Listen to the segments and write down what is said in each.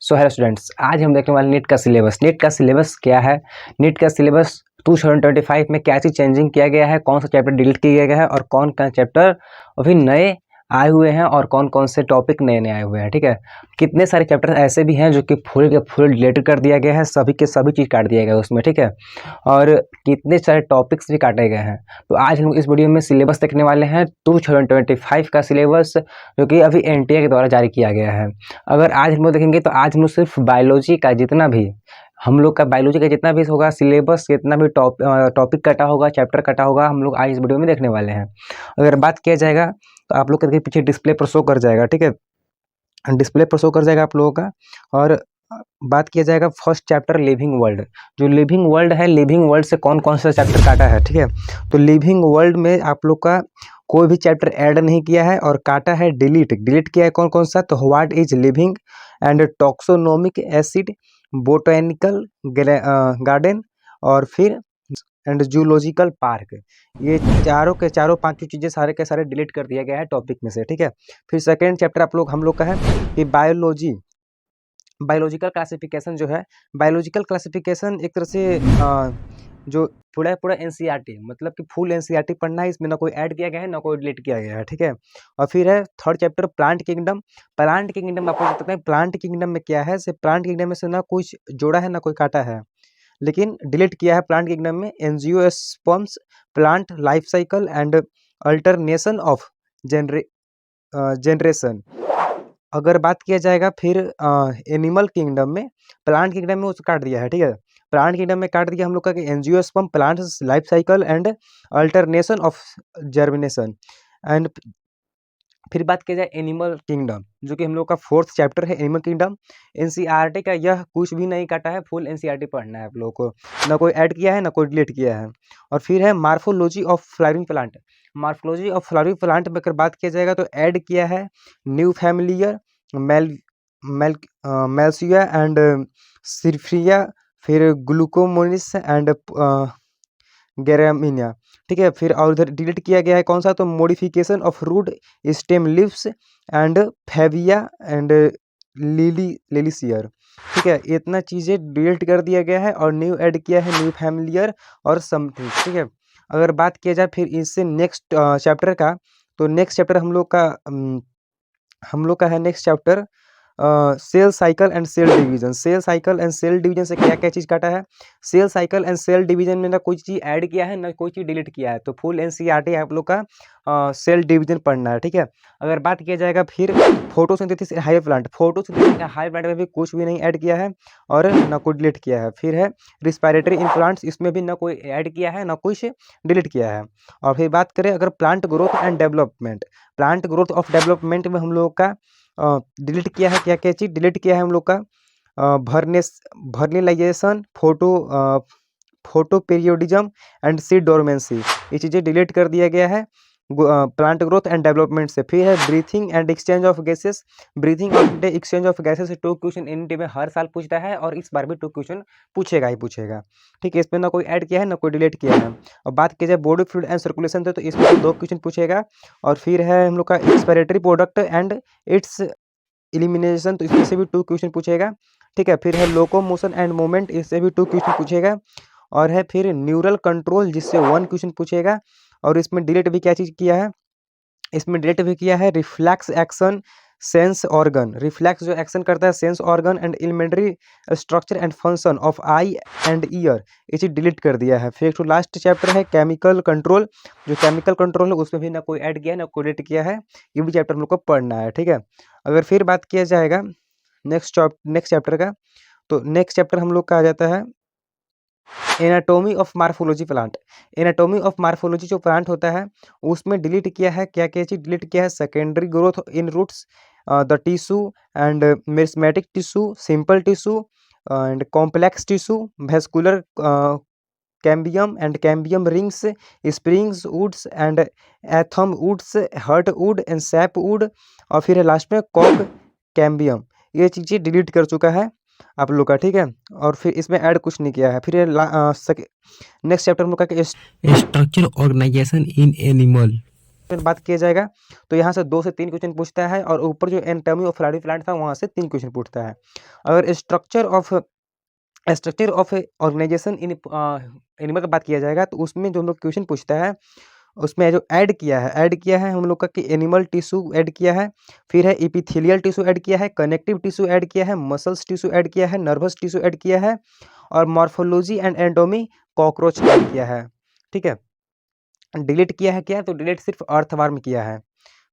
So hello students, आज हम देखने वाले नीट का सिलेबस। नीट का सिलेबस क्या है, नीट का सिलेबस 2025 में क्या चीज़ चेंजिंग किया गया है, कौन सा चैप्टर डिलीट किया गया है और कौन कौन चैप्टर अभी नए आए हुए हैं और कौन कौन से टॉपिक नए नए आए हुए हैं। ठीक है, कितने सारे चैप्टर ऐसे भी हैं जो कि फुल के फुल डिलीट कर दिया गया है, सभी के सभी चीज़ काट दिया गया है उसमें। ठीक है, और कितने सारे टॉपिक्स भी काटे गए हैं। तो आज हम इस वीडियो में सिलेबस देखने वाले हैं 2025 का सिलेबस, जो कि अभी एनटीए के द्वारा जारी किया गया है। अगर आज हम लोग देखेंगे तो आज हम लोग सिर्फ बायोलॉजी का जितना भी होगा सिलेबस, जितना भी टॉपिक कटा होगा, चैप्टर कटा होगा, हम लोग आज इस वीडियो में देखने वाले हैं। अगर बात किया जाएगा तो आप लोग के पीछे डिस्प्ले पर शो कर जाएगा। ठीक है, डिस्प्ले पर शो कर जाएगा आप लोगों का। और बात किया जाएगा फर्स्ट चैप्टर लिविंग वर्ल्ड। जो लिविंग वर्ल्ड है, लिविंग वर्ल्ड से कौन कौन सा चैप्टर काटा है। ठीक है, तो लिविंग वर्ल्ड में आप लोग का कोई भी चैप्टर ऐड नहीं किया है और काटा है डिलीट किया है कौन कौन सा। तो what is living and taxonomic acid, botanical garden और फिर एंड जूलॉजिकल पार्क। ये चारों के चारों पांचों चीज़ें सारे के सारे डिलीट कर दिया गया है टॉपिक में से। ठीक है, फिर सेकेंड चैप्टर हम लोग का है कि बायोलॉजिकल क्लासिफिकेशन। जो है बायोलॉजिकल क्लासिफिकेशन एक तरह से जो पूरा एनसीईआरटी, मतलब कि फुल एनसीईआरटी पढ़ना है। इसमें ना कोई ऐड किया गया है ना कोई डिलीट किया गया है। ठीक है, और फिर है थर्ड चैप्टर प्लांट किंगडम। आप लोग सकते हैं प्लांट किंगडम में क्या है, से प्लांट किंगडम में से ना कुछ जोड़ा है ना कोई काटा है, लेकिन डिलीट किया है प्लांट किंगडम में angiosperms, plant life cycle and alternation of generation. अगर बात किया जाएगा फिर एनिमल किंगडम में, प्लांट किंगडम में उसको काट दिया है। ठीक है, प्लांट किंगडम में काट दिया हम लोग का कि angiosperm, plants life cycle and alternation of germination. And फिर बात किया जाए एनिमल किंगडम, जो कि हम लोग का फोर्थ चैप्टर है एनिमल किंगडम। एनसीईआरटी का यह कुछ भी नहीं काटा है, फुल एनसीईआरटी पढ़ना है आप लोगों को, ना कोई ऐड किया है ना कोई डिलीट किया है। और फिर है morphology of flowering plant. Morphology of flowering plant में अगर बात किया जाएगा तो ऐड किया है न्यू फैमिलियर, मेल मेल मेल्सिया एंड सिरफ्रिया, फिर ग्लूकोमोनिस एंड गैरामिनिया। ठीक है, फिर और उधर डिलीट किया गया है कौन सा, तो modification of root stem leaves and फेविया एंड लिलीसियर। ठीक है, इतना चीज़ें डिलीट कर दिया गया है और न्यू ऐड किया है न्यू फैमिलियर और समथिंग। ठीक है, अगर बात किया जाए फिर इससे नेक्स्ट चैप्टर का, तो नेक्स्ट चैप्टर हम लोग का है next chapter cell cycle and cell division. Cell cycle and cell division से क्या क्या चीज़ काटा है। Cell cycle and cell division में ना कोई चीज़ ऐड किया है ना कोई चीज़ डिलीट किया है। तो फुल एनसीईआरटी आप लोग का सेल डिवीजन पढ़ना है। ठीक है, अगर बात किया जाएगा फिर photosynthesis high plant, photosynthesis high plant में भी कुछ भी नहीं ऐड किया है और ना कोई डिलीट किया है। फिर है रिस्पायरेटरी इन प्लांट्स, इसमें भी ना कोई ऐड किया है ना कुछ डिलीट किया है। और फिर बात करें अगर plant growth and development, plant growth of development में हम लोग का डिलीट किया है क्या क्या चीज़ डिलीट किया है हम लोग का vernalisation, photoperiodism and seed dormancy. ये चीज़ें डिलीट कर दिया गया है प्लांट ग्रोथ एंड डेवलपमेंट से। फिर है breathing and exchange of gases. Breathing and exchange of gases से 2 क्वेश्चन एनईटी में हर साल पूछता है और इस बार भी 2 क्वेश्चन पूछेगा ही पूछेगा। ठीक है, इसमें ना कोई ऐड किया है ना कोई डिलीट किया है। और बात की जाए बॉडी फ्लूइड एंड सर्कुलेशन से, तो इसमें 2 क्वेश्चन पूछेगा। और फिर है हम लोग का expiratory product and it's elimination, तो इसमें से भी 2 क्वेश्चन पूछेगा। ठीक है, फिर है लोकोमोशन एंड मूवमेंट, इससे भी 2 क्वेश्चन पूछेगा। और है फिर न्यूरल कंट्रोल, जिससे 1 क्वेश्चन पूछेगा। और इसमें डिलीट भी क्या चीज़ किया है, इसमें डिलीट भी किया है reflex action sense organ. Reflex जो एक्शन करता है sense organ and elementary structure and function of eye and ear, ये चीज़ डिलीट कर दिया है। फिर एक लास्ट चैप्टर है केमिकल कंट्रोल। जो केमिकल कंट्रोल है उसमें भी ना कोई ऐड किया है ना कोई डिलीट किया है, ये भी चैप्टर हम लोग को पढ़ना है। ठीक है, अगर फिर बात किया जाएगा नेक्स्ट चैप्टर का, तो नेक्स्ट चैप्टर हम लोग का आ जाता है anatomy of morphology plant. Anatomy of morphology जो प्लांट होता है उसमें डिलीट किया है क्या क्या चीज़ डिलीट किया है, secondary growth in roots, the tissue and meristematic tissue, simple tissue and complex tissue, vascular cambium and cambium rings, springs woods and autumn woods, heart wood and sap wood. और फिर last में Kock cambium. ये चीज़ें delete कर चुका है आप लोग का। ठीक है, और फिर इसमें ऐड कुछ नहीं किया है। फिर नेक्स्ट चैप्टर हम लोग का स्ट्रक्चर ऑर्गेनाइजेशन इन एनिमल। बात किया जाएगा तो यहाँ से 2 से 3 क्वेश्चन पूछता है, और ऊपर जो एनाटॉमी ऑफ फ्लैडी प्लांट था वहाँ से 3 क्वेश्चन पूछता है। अगर structure of organisation in animal की बात किया जाएगा तो उसमें जो हम लोग क्वेश्चन पूछता है, उसमें जो ऐड किया है हम लोग का कि एनिमल टिश्यू ऐड किया है, फिर है एपिथेलियल टिश्यू ऐड किया है, कनेक्टिव टिश्यू ऐड किया है, मसल्स टिश्यू ऐड किया है, नर्वस टिश्यू ऐड किया है, और morphology and anatomy cockroach add किया है। ठीक है, डिलीट किया है क्या, तो डिलीट सिर्फ अर्थवर्म किया है।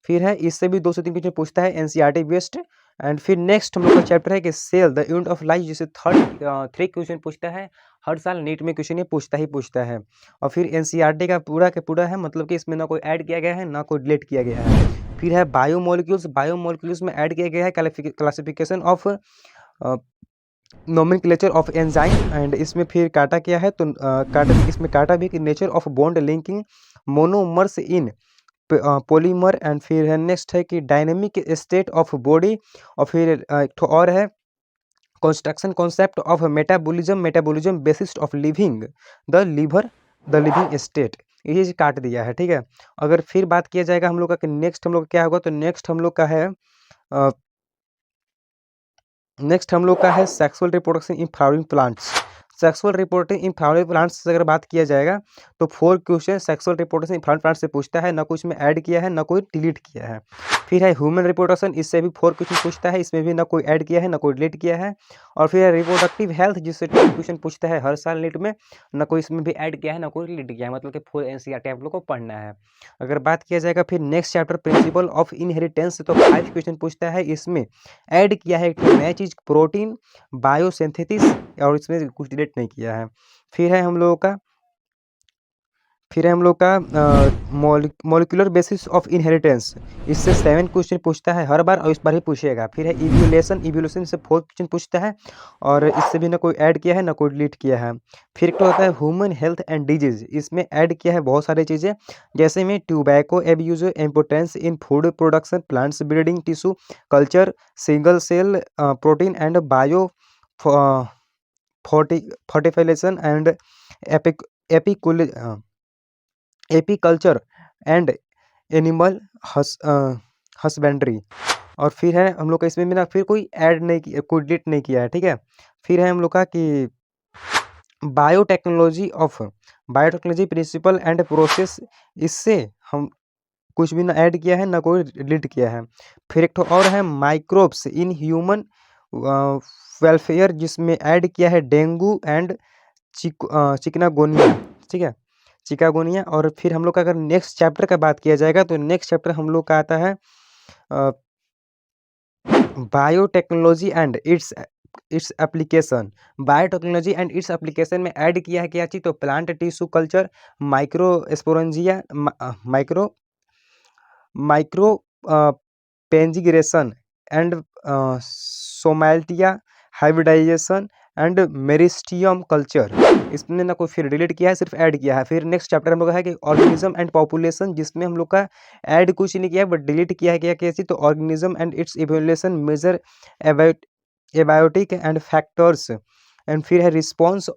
फिर है इससे भी 2 से 3 क्वेश्चन पूछता है एनसीईआरटी बेस्ड। एंड फिर नेक्स्ट हम लोग का चैप्टर है कि cell the unit of life, जिसे 3 क्वेश्चन पूछता है हर साल नीट में, क्वेश्चन ये पूछता है। और फिर एनसीईआरटी का पूरा के पूरा है, मतलब कि इसमें ना कोई ऐड किया गया है ना कोई डिलीट किया गया है। फिर है बायोमोलिक्यूल्स में ऐड किया गया है classification of nomenclature of enzyme, and इसमें फिर काटा क्या है, तो इसमें काटा भी कि nature of bond linking monomers in polymer. And फिर है नेक्स्ट है कि डायनेमिक स्टेट ऑफ बॉडी, और फिर एक ठो और है construction concept of metabolism basis of living the living state. ये चीज काट दिया है। ठीक है, अगर फिर बात किया जाएगा हम लोग का कि नेक्स्ट हम लोग का क्या होगा, तो नेक्स्ट हम लोग का है sexual reproduction in flowering plants. Sexual reproduction in flowering plants से अगर बात किया जाएगा तो 4 question sexual reproduction in flowering plants से पूछता है, ना कोई इसमें ऐड किया है ना कोई डिलीट किया है। फिर है ह्यूमन रिप्रोडक्शन, इससे भी 4 क्वेश्चन पूछता है, इसमें भी ना कोई ऐड किया है ना कोई डिलीट किया है। और फिर है रिप्रोडक्टिव हेल्थ, जिससे 2 क्वेश्चन पूछता है हर साल नीट में, ना कोई इसमें भी ऐड किया है ना कोई डिलीट किया है, मतलब कि फुल एनसीईआरटी आप लोग को पढ़ना है। अगर बात किया जाएगा फिर next chapter principle of inheritance, तो 5 क्वेश्चन पूछता है, इसमें ऐड किया है एक नया चीज प्रोटीन बायोसिंथेसिस, और इसमें कुछ डिलीट नहीं किया है। फिर है हम लोगों का मॉलिक्यूलर बेसिस ऑफ इनहेरिटेंस, इससे 7 क्वेश्चन पूछता है हर बार, और इस बार ही पूछेगा। फिर है इवोल्यूशन से 4 क्वेश्चन पूछता है, और इससे भी ना कोई ऐड किया है ना कोई डिलीट किया है। फिर एक तो होता है ह्यूमन हेल्थ एंड डिजीज, इसमें ऐड किया है बहुत सारी चीज़ें, जैसे में tobacco abuse, importance in food production, plants breeding, tissue culture, single cell protein and biofortification and एपिकुल एपीकल्चर एंड एनिमल हस्बेंड्री। और फिर है हम लोग का इसमें भी ना फिर कोई ऐड नहीं किया, कोई डिलीट नहीं किया है। ठीक है, फिर है हम लोग का कि बायोटेक्नोलॉजी प्रिंसिपल एंड प्रोसेस, इससे हम कुछ भी ना ऐड किया है ना कोई डिलीट किया है। फिर एक तो और है माइक्रोब्स इन ह्यूमन वेलफेयर, जिसमें ऐड किया है डेंगू एंड चिकनागोनिया। ठीक है, चिकागोनिया। और फिर हम लोग का अगर नेक्स्ट चैप्टर का बात किया जाएगा तो नेक्स्ट चैप्टर हम लोग का आता है biotechnology and its application. Biotechnology and its application में ऐड किया है क्या चीज़, तो plant tissue culture, microsporangia, micro पेंजिग्रेशन and somatic hybridisation and meristem culture, इसमें ना कोई फिर डिलीट किया है, सिर्फ ऐड किया है। फिर नेक्स्ट चैप्टर हम लोग का है कि ऑर्गेनिज्म एंड पॉपुलेशन, जिसमें हम लोग का ऐड कुछ नहीं किया है बट डिलीट किया है क्या कैसी, तो organism and its evolution major abiotic and factors. And फिर है response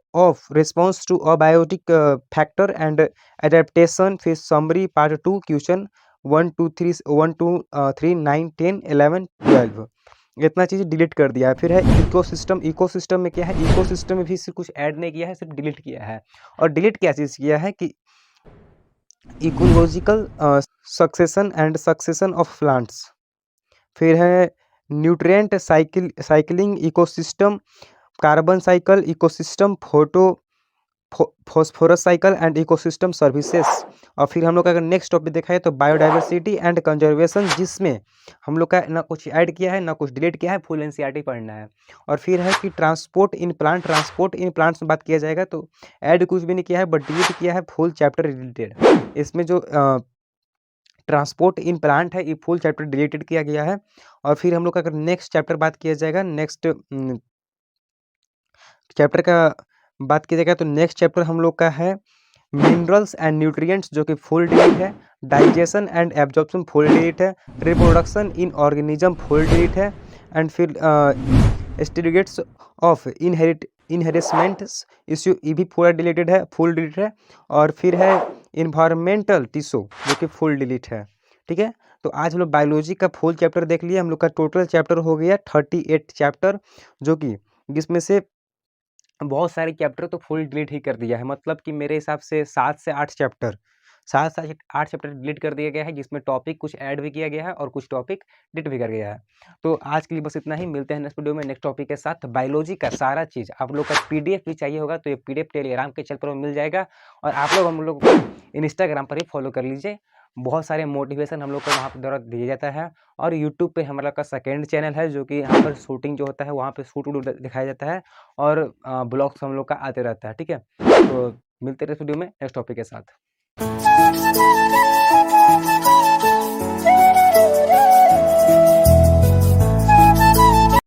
to abiotic factor and adaptation. फिर समरी पार्ट 2 क्वेश्चन 1 2 3 9 10 11 12, इतना चीज़ डिलीट कर दिया है। फिर है इकोसिस्टम में क्या है, इकोसिस्टम में भी सिर्फ कुछ ऐड नहीं किया है, सिर्फ डिलीट किया है। और डिलीट क्या चीज़ किया है कि इकोलॉजिकल सक्सेशन ऑफ प्लांट्स। फिर है nutrient cycling, ecosystem carbon cycle, ecosystem phosphorus cycle and ecosystem services. और फिर हम लोग का अगर नेक्स्ट टॉपिक देखा है तो बायोडाइवर्सिटी एंड कंजर्वेशन, जिसमें हम लोग का ना कुछ ऐड किया है ना कुछ डिलीट किया है, फुल एनसीईआरटी पढ़ना है। और फिर है कि ट्रांसपोर्ट इन प्लांट्स में बात किया जाएगा तो ऐड कुछ भी नहीं किया है बट डिलीट किया है, फुल चैप्टर रिलेटेड। इसमें जो ट्रांसपोर्ट इन प्लांट है ये फुल चैप्टर डिलीटेड किया गया है। और फिर हम लोग का अगर नेक्स्ट चैप्टर बात किया जाएगा, नेक्स्ट चैप्टर का बात किया जाएगा तो नेक्स्ट चैप्टर हम लोग का है मिनरल्स एंड न्यूट्रिएंट्स, जो कि फुल डिलीट है। Digestion and absorption full delete है। Reproduction in organism full delete है। एंड फिर स्टेरिगेट्स ऑफ इनहेरेसमेंट्स इश्यू, ये भी पूरा डिलीटेड है, फुल डिलीट है। और फिर है इन्वायरमेंटल टिश्यू जो कि फुल डिलीट है। ठीक है, तो आज हम लोग बायोलॉजी का फुल चैप्टर देख लिया। हम लोग का टोटल चैप्टर हो गया 38 चैप्टर, जो कि जिसमें से बहुत सारे चैप्टर तो फुल डिलीट ही कर दिया है। मतलब कि मेरे हिसाब से 7 से 8 चैप्टर 8 चैप्टर डिलीट कर दिया गया है, जिसमें टॉपिक कुछ ऐड भी किया गया है और कुछ टॉपिक डिलीट भी कर गया है। तो आज के लिए बस इतना ही, मिलते हैं नेक्स्ट वीडियो में नेक्स्ट टॉपिक के साथ। बायोलॉजी का सारा चीज़ आप लोग का पीडीएफ भी चाहिए होगा तो ये पीडीएफ टेलीग्राम के चैनल पर मिल जाएगा, और आप लोग हम लोग इंस्टाग्राम पर ही फॉलो कर लीजिए। बहुत सारे मोटिवेशन हम लोग को वहाँ पर द्वारा दिया जाता है। और यूट्यूब पे हमारा का सेकेंड चैनल है, जो कि यहाँ पर शूटिंग जो होता है वहाँ पे शूट वूट दिखाया जाता है, और ब्लॉग्स हम लोग का आते रहता है। ठीक है, तो मिलते हैं इस वीडियो में नेक्स्ट टॉपिक के साथ।